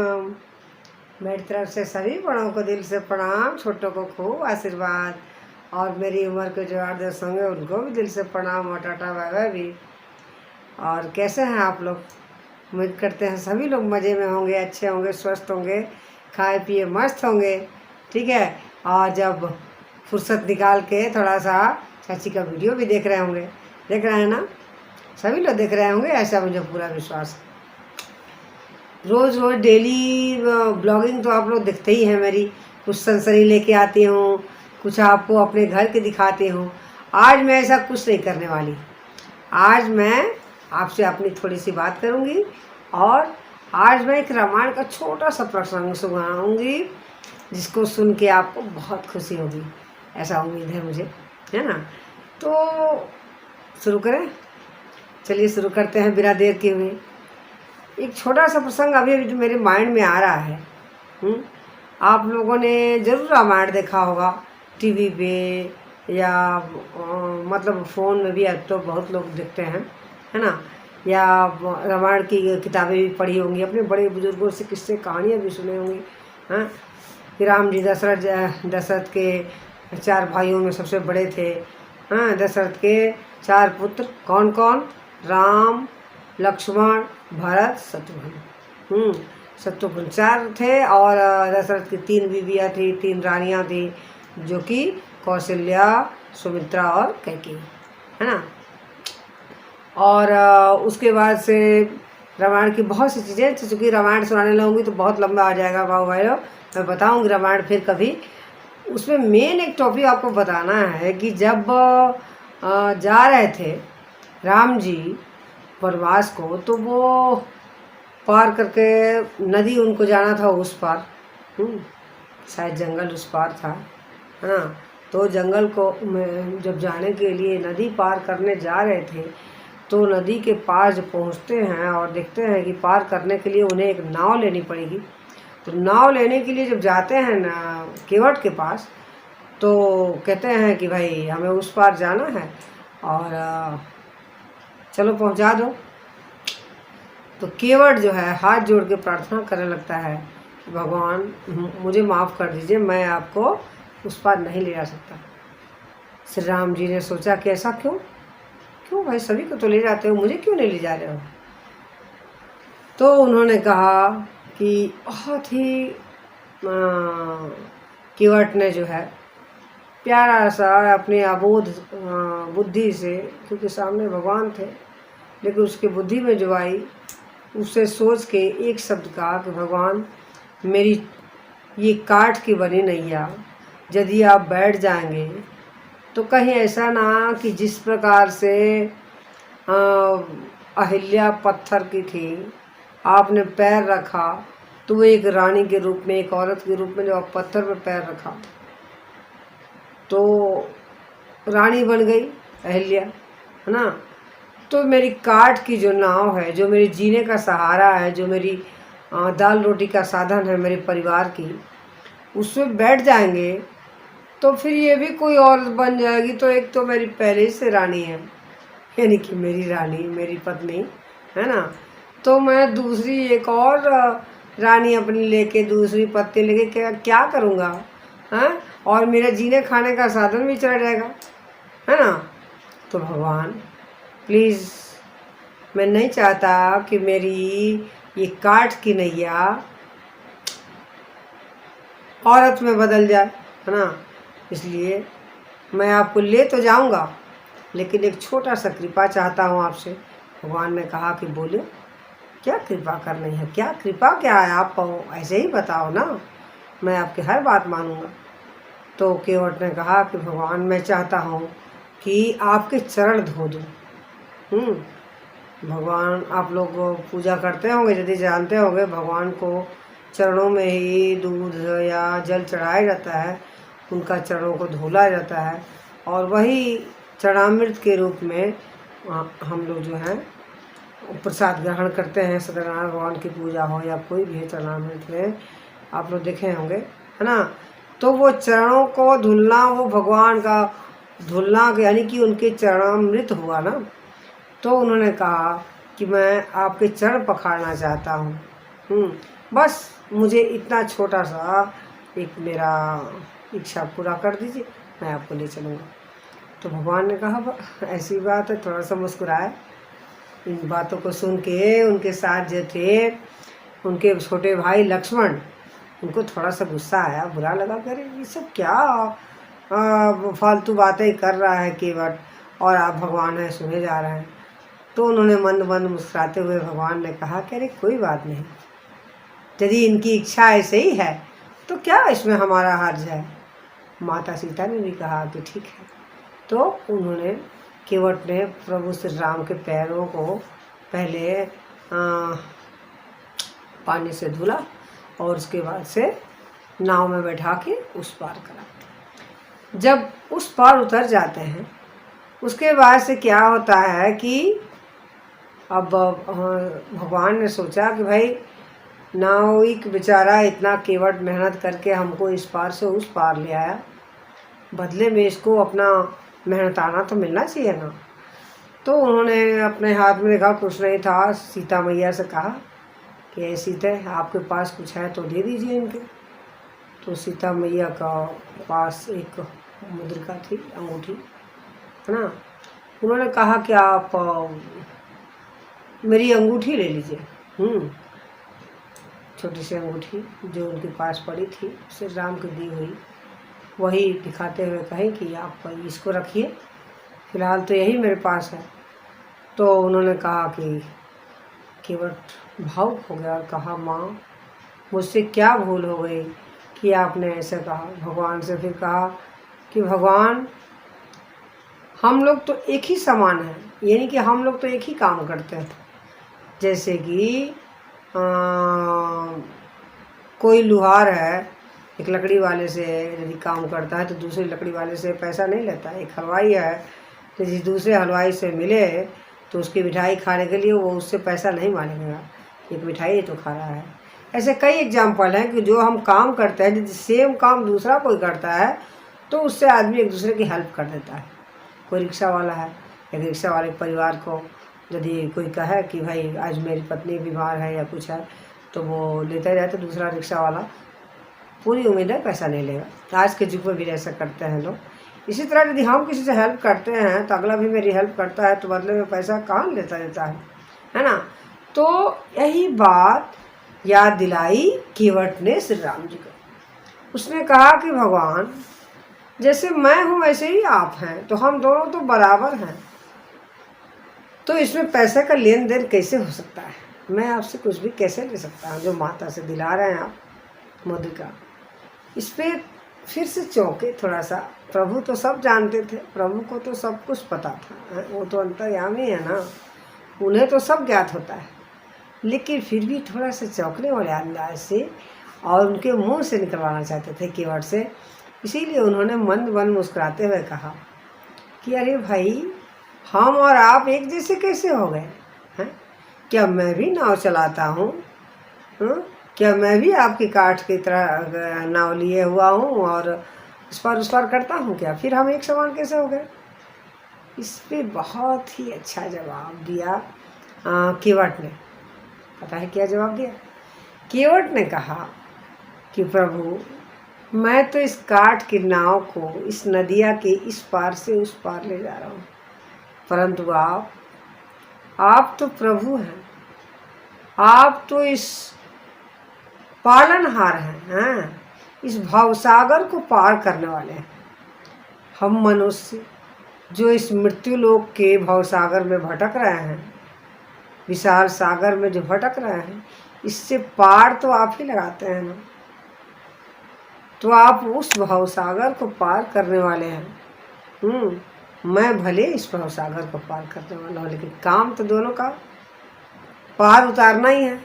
राम। मेरी तरफ से सभी बड़ों को दिल से प्रणाम, छोटों को खूब आशीर्वाद। और मेरी उम्र के जो 8-10 होंगे उनको भी दिल से प्रणाम और टाटा बाय बाय भी। और कैसे हैं आप लोग? उम्मीद करते हैं सभी लोग मज़े में होंगे, अच्छे होंगे, स्वस्थ होंगे, खाए पिए मस्त होंगे। ठीक है। और जब फुर्सत निकाल के थोड़ा सा चाची का वीडियो भी देख रहे होंगे, देख रहे हैं ना? सभी लोग देख रहे होंगे, ऐसा मुझे पूरा विश्वास है। रोज़ रोज़ डेली ब्लॉगिंग तो आप लोग देखते ही हैं मेरी। कुछ सनसनी लेके आती हूँ, कुछ आपको अपने घर के दिखाती हूँ। आज मैं ऐसा कुछ नहीं करने वाली। आज मैं आपसे अपनी थोड़ी सी बात करूँगी और आज मैं एक रामायण का छोटा सा प्रसंग सुनाऊँगी, जिसको सुन के आपको बहुत खुशी होगी, ऐसा उम्मीद है मुझे, है ना? तो शुरू करें? चलिए शुरू करते हैं बिना देर किए हुए। एक छोटा सा प्रसंग अभी अभी जो मेरे माइंड में आ रहा है। आप लोगों ने ज़रूर रामायण देखा होगा टीवी पे या मतलब फ़ोन में भी, अब तो बहुत लोग देखते हैं, है ना? या रामायण की किताबें भी पढ़ी होंगी, अपने बड़े बुजुर्गों से किस्से कहानियाँ भी सुने होंगी। हाँ, कि राम जी दशरथ के 4 भाइयों में सबसे बड़े थे। हाँ, दशरथ के 4 पुत्र कौन कौन? राम, लक्ष्मण, भरत, शत्रुघ्न। शत्रुघ्न 4 थे और दशरथ की 3 बीवियाँ थी, 3 रानियाँ थी, जो कि कौशल्या, सुमित्रा और कैकेयी, है ना? और उसके बाद से रामायण की बहुत सी चीज़ें, चूँकि रामायण सुनाने लगूँगी तो बहुत लंबा आ जाएगा भाव भाइयों। मैं बताऊँगी रामायण फिर कभी। उसमें मेन एक टॉपिक आपको बताना है कि जब जा रहे थे राम जी वनवास को, तो वो पार करके नदी उनको जाना था उस पार। शायद जंगल उस पार था, है ना? तो जंगल को में जब जाने के लिए नदी पार करने जा रहे थे, तो नदी के पास जब पहुँचते हैं और देखते हैं कि पार करने के लिए उन्हें एक नाव लेनी पड़ेगी। तो नाव लेने के लिए जब जाते हैं ना केवट के पास, तो कहते हैं कि भाई हमें उस पार जाना है और चलो पहुंचा दो। तो केवट जो है हाथ जोड़ के प्रार्थना करने लगता है कि भगवान मुझे माफ़ कर दीजिए, मैं आपको उस पार नहीं ले जा सकता। श्री राम जी ने सोचा कि ऐसा क्यों भाई, सभी को तो ले जाते हो, मुझे क्यों नहीं ले जा रहे हो? तो उन्होंने कहा कि बहुत ही केवट ने जो है प्यारा सा अपने अबोध बुद्धि से, क्योंकि सामने भगवान थे, लेकिन उसकी बुद्धि में जो आई, उससे सोच के एक शब्द कहा कि भगवान मेरी ये काठ की बनी नैया यदि आप बैठ जाएंगे तो कहीं ऐसा ना कि जिस प्रकार से अहिल्या पत्थर की थी, आपने पैर रखा तो वो एक रानी के रूप में, एक औरत के रूप में, जब आप पत्थर पर पैर रखा तो रानी बन गई अहिल्या, है ना? तो मेरी काठ की जो नाव है, जो मेरी जीने का सहारा है, जो मेरी दाल रोटी का साधन है मेरे परिवार की, उसमें बैठ जाएंगे तो फिर ये भी कोई औरत बन जाएगी। तो एक तो मेरी पहले से रानी है, यानी कि मेरी रानी, मेरी पत्नी, है ना? तो मैं दूसरी एक और रानी अपनी लेके, दूसरी पत्नी लेके क्या करूँगा? हाँ, और मेरा जीने खाने का साधन भी चला जाएगा, है ना? तो भगवान प्लीज़, मैं नहीं चाहता कि मेरी ये काठ की नैया औरत में बदल जाए, है ना? इसलिए मैं आपको ले तो जाऊंगा, लेकिन एक छोटा सा कृपा चाहता हूँ आपसे। भगवान ने कहा कि बोले, क्या कृपा करनी है? क्या कृपा क्या है? आप ऐसे ही बताओ ना, मैं आपकी हर बात मानूंगा। तो केवट ने कहा कि भगवान मैं चाहता हूँ कि आपके चरण धो दूँ। भगवान, आप लोग पूजा करते होंगे, यदि जानते होंगे, भगवान को चरणों में ही दूध या जल चढ़ाया जाता है, उनका चरणों को धोला जाता है, और वही चरणामृत के रूप में हम लोग जो हैं प्रसाद ग्रहण करते हैं। सत्यनारायण भगवान की पूजा हो या कोई भी है, चरणामृत में आप लोग देखे होंगे, है ना? तो वो चरणों को धुलना, वो भगवान का धुलना, यानी कि उनके चरणामृत हुआ ना। तो उन्होंने कहा कि मैं आपके चरण पखारना चाहता हूँ। बस मुझे इतना छोटा सा एक मेरा इच्छा पूरा कर दीजिए, मैं आपको ले चलूँगा। तो भगवान ने कहा ऐसी बात है, थोड़ा सा मुस्कुराए। इन बातों को सुन के उनके साथ जो थे उनके छोटे भाई लक्ष्मण, उनको थोड़ा सा गुस्सा आया, बुरा लगा, करे ये सब क्या फालतू बातें कर रहा है केवट, और आप भगवान है सुने जा रहे हैं। तो उन्होंने मंद मंद मुस्कुराते हुए भगवान ने कहा कि अरे कोई बात नहीं, यदि इनकी इच्छा ऐसे ही है तो क्या इसमें हमारा हर्ज है। माता सीता ने भी कहा कि ठीक है। तो उन्होंने केवट ने प्रभु श्री राम के पैरों को पहले पानी से धुला और उसके बाद से नाव में बैठा के उस पार करा। जब उस पार उतर जाते हैं उसके बाद से क्या होता है कि अब भगवान ने सोचा कि भाई नाविक बेचारा इतना केवट मेहनत करके हमको इस पार से उस पार ले आया, बदले में इसको अपना मेहनताना तो मिलना चाहिए ना। तो उन्होंने अपने हाथ में देखा कुछ नहीं था, सीता मैया से कहा कि सीता आपके पास कुछ है तो दे दीजिए इनके। तो सीता मैया का पास एक मुद्रिका थी, अंगूठी है ना। उन्होंने कहा कि आप मेरी अंगूठी ले लीजिए। छोटी सी अंगूठी जो उनके पास पड़ी थी श्री राम की दी हुई, वही दिखाते हुए कहें कि आप इसको रखिए, फिलहाल तो यही मेरे पास है। तो उन्होंने कहा कि केवट भावुक हो गया और कहा माँ मुझसे क्या भूल हो गई कि आपने ऐसे कहा। भगवान से फिर कहा कि भगवान हम लोग तो एक ही समान हैं, यानी कि हम लोग तो एक ही काम करते हैं। जैसे कि कोई लुहार है, एक लकड़ी वाले से यदि काम करता है तो दूसरे लकड़ी वाले से पैसा नहीं लेता। एक हलवाई है तो जिस दूसरे हलवाई से मिले तो उसकी मिठाई खाने के लिए वो उससे पैसा नहीं मांगेगा, एक मिठाई तो खा रहा है। ऐसे कई एग्जाम्पल हैं कि जो हम काम करते हैं, यदि सेम काम दूसरा कोई करता है तो उससे आदमी एक दूसरे की हेल्प कर देता है। कोई रिक्शा वाला है, एक रिक्शा वाले परिवार को यदि कोई कहे कि भाई आज मेरी पत्नी बीमार है या कुछ है, तो वो लेता ही रहता, दूसरा रिक्शा वाला पूरी उम्मीद है पैसा नहीं लेगा। आज के युग में भी ऐसा करते हैं लोग। इसी तरह यदि हम किसी से हेल्प करते हैं तो अगला भी मेरी हेल्प करता है, तो बदले में पैसा कहाँ लेता देता है ना। तो यही बात याद दिलाई केवट ने श्री राम जी को। उसने कहा कि भगवान जैसे मैं हूँ वैसे ही आप हैं, तो हम दोनों तो बराबर हैं, तो इसमें पैसे का लेन देन कैसे हो सकता है। मैं आपसे कुछ भी कैसे ले सकता हूँ, जो माता से दिला रहे हैं आप मुद्रिका। इस पर फिर से चौंके थोड़ा सा। प्रभु तो सब जानते थे, प्रभु को तो सब कुछ पता था, वो तो अंतर्यामी है ना, उन्हें तो सब ज्ञात होता है। लेकिन फिर भी थोड़ा सा चौंकने वाले अंदाज से और उनके मुंह से निकलवाना चाहते थे केवट से। इसीलिए उन्होंने मंद मंद मुस्कुराते हुए कहा कि अरे भाई हम और आप एक जैसे कैसे हो गए हैं? क्या मैं भी नाव चलाता हूँ? क्या मैं भी आपकी काठ की तरह नाव लिए हुआ हूँ और इस पार उस पार करता हूँ क्या? फिर हम एक समान कैसे हो गए? इस पे बहुत ही अच्छा जवाब दिया केवट ने। पता है क्या जवाब दिया? केवट ने कहा कि प्रभु मैं तो इस काठ की नाव को इस नदिया के इस पार से उस पार ले जा रहा हूँ, परंतु आप तो प्रभु हैं, आप तो इस पालनहार हैं, इस भवसागर को पार करने वाले हैं। हम मनुष्य जो इस मृत्यु लोक के भवसागर में भटक रहे हैं, विशाल सागर में जो भटक रहे हैं, इससे पार तो आप ही लगाते हैं ना। तो आप उस भवसागर को पार करने वाले हैं। मैं भले इस भवसागर को पार करने वाला हूँ, लेकिन काम तो दोनों का पार उतारना ही है।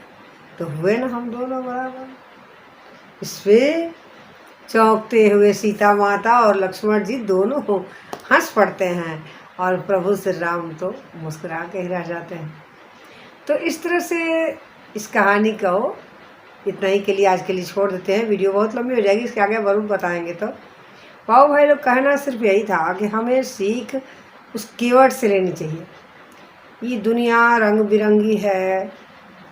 तो हुए ना हम दोनों बराबर। इस पे चौंकते हुए सीता माता और लक्ष्मण जी दोनों हंस पड़ते हैं और प्रभु श्री राम तो मुस्कुरा के ही रह जाते हैं। तो इस तरह से इस कहानी को इतना ही के लिए आज के लिए छोड़ देते हैं। वीडियो बहुत लंबी हो जाएगी, इसके आगे ज़रूर बताएंगे। तो पाओ भाई लोग कहना सिर्फ यही था कि हमें सीख उस केवट से लेनी चाहिए। ये दुनिया रंग बिरंगी है,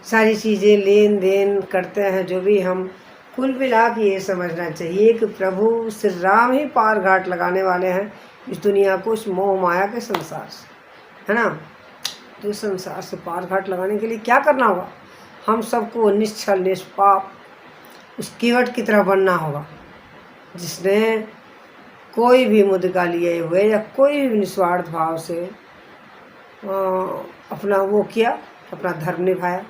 सारी चीज़ें लेन देन करते हैं जो भी हम, कुल मिला के ये समझना चाहिए कि प्रभु श्री राम ही पार घाट लगाने वाले हैं इस दुनिया को, इस मोह माया के संसार से, है ना। तो इस संसार से पार घाट लगाने के लिए क्या करना होगा? हम सबको निश्चल निष्पाप उस कीवट की तरह बनना होगा जिसने कोई भी मुद्दा लिए हुए या कोई भी निस्वार्थ भाव से अपना वो किया, अपना धर्म निभाया।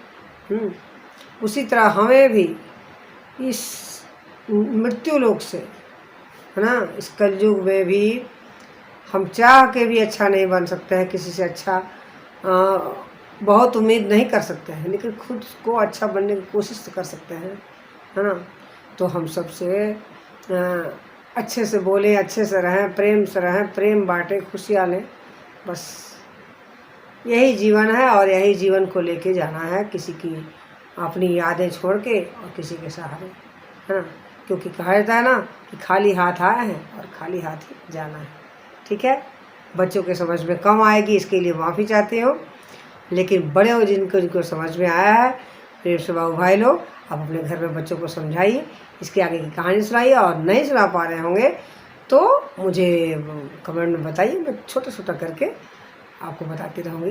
उसी तरह हमें भी इस मृत्यु लोक से, है ना, इस कलयुग में भी हम चाह के भी अच्छा नहीं बन सकते हैं, किसी से अच्छा बहुत उम्मीद नहीं कर सकते हैं, लेकिन खुद को अच्छा बनने की कोशिश तो कर सकते हैं, है ना। तो हम सबसे अच्छे से बोलें, अच्छे से रहें, प्रेम से रहें, प्रेम बांटें, खुशियाँ लें, बस यही जीवन है और यही जीवन को लेके जाना है, किसी की अपनी यादें छोड़ के और किसी के सहारे, है ना। क्योंकि कहा जाता है ना कि खाली हाथ आए हैं और खाली हाथ ही जाना है। ठीक है, बच्चों के समझ में कम आएगी, इसके लिए माफ़ी चाहती हूँ, लेकिन बड़े हो जिनको समझ में आया है, प्रेम से बाबू भाई लोग आप अपने घर में बच्चों को समझाइए, इसके आगे की कहानी सुनाइए, और नहीं सुना पा रहे होंगे तो मुझे कमेंट में बताइए, मैं छोटा छोटा करके आपको बताती रहूँगी,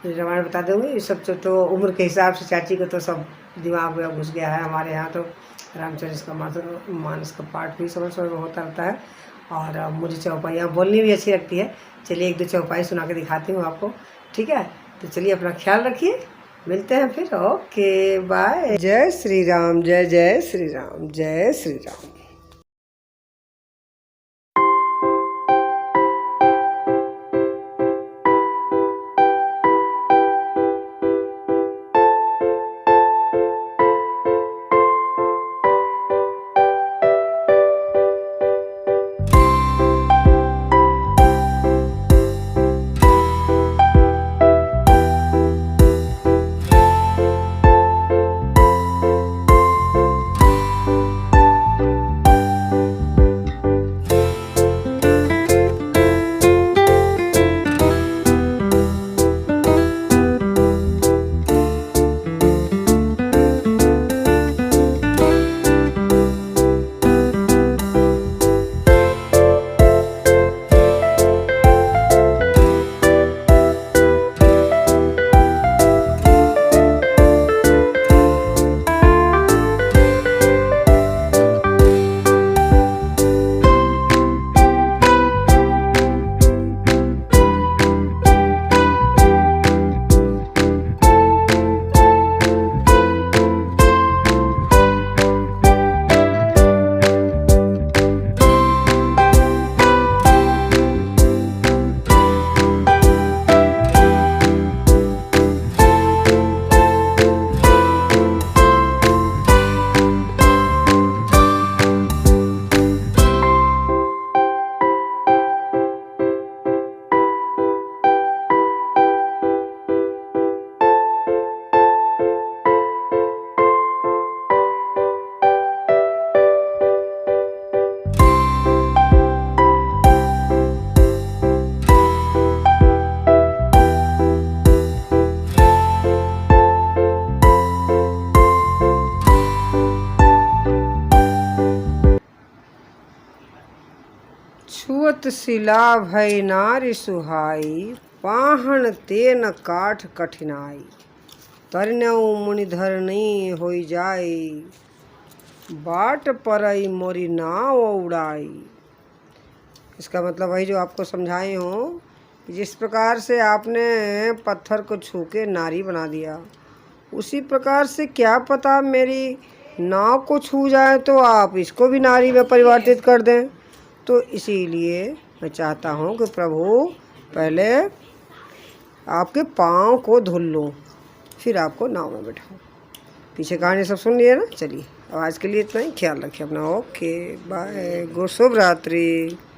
रामायण बता दूँगी। ये सब तो उम्र के हिसाब से चाची को तो सब दिमाग में घुस गया है। हमारे यहाँ तो रामचरित का मानस का पाठ भी समय समय में होता रहता है, और मुझे चौपाइयाँ बोलनी भी अच्छी लगती है। चलिए एक दो चौपाई सुना के दिखाती हूँ आपको, ठीक है। तो चलिए अपना ख्याल रखिए, मिलते हैं फिर, ओके बाय। जय श्री राम, जय जय श्री राम, जय श्री राम। छुअत शिला भई नारी सुहाई, पाहन तेन काठ कठिनाई। तरनऊ मुनिधरनी होई जाई, बाट परई मोरी नाव उड़ाई। इसका मतलब वही जो आपको समझाई हूँ, जिस प्रकार से आपने पत्थर को छू के नारी बना दिया, उसी प्रकार से क्या पता मेरी नाव को छू जाए तो आप इसको भी नारी में परिवर्तित कर दें। तो इसीलिए मैं चाहता हूँ कि प्रभु पहले आपके पाँव को धुल लूँ, फिर आपको नाव में बैठाऊँ। पीछे कहानी सब सुन लिए ना। चलिए अब आज के लिए इतना ही, ख्याल रखिए अपना, ओके बाय, शुभ रात्रि।